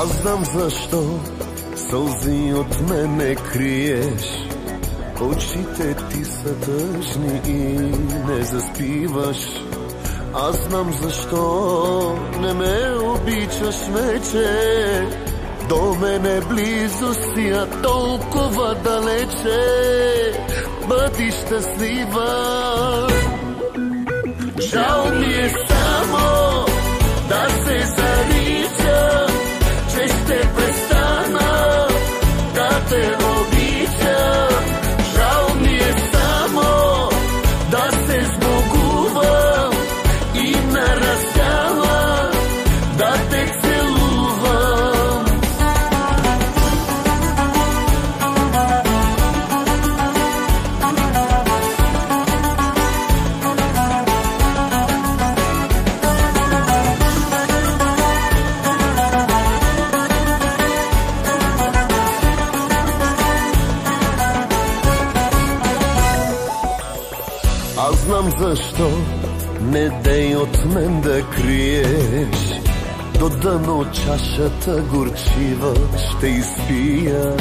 Аз знам защо сълзи от мене криеш. Очите ти са тъжни и не заспиваш. Аз знам защо не ме обичаш вече. До мене близо си, а толкова далече. Бъди щастлива. Жал ми е само да се зарича, че ще престана да те обича. Жал ми е само да се сбогувам и на разкала да те целувам. Аз знам защо не дей от мен да криеш. До дъно чашата горчива ще изпия.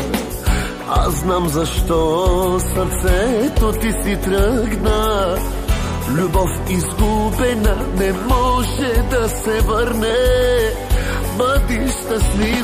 Аз знам защо сърцето ти си тръгна. Любов изгубена не може да се върне. Бъди щастлива.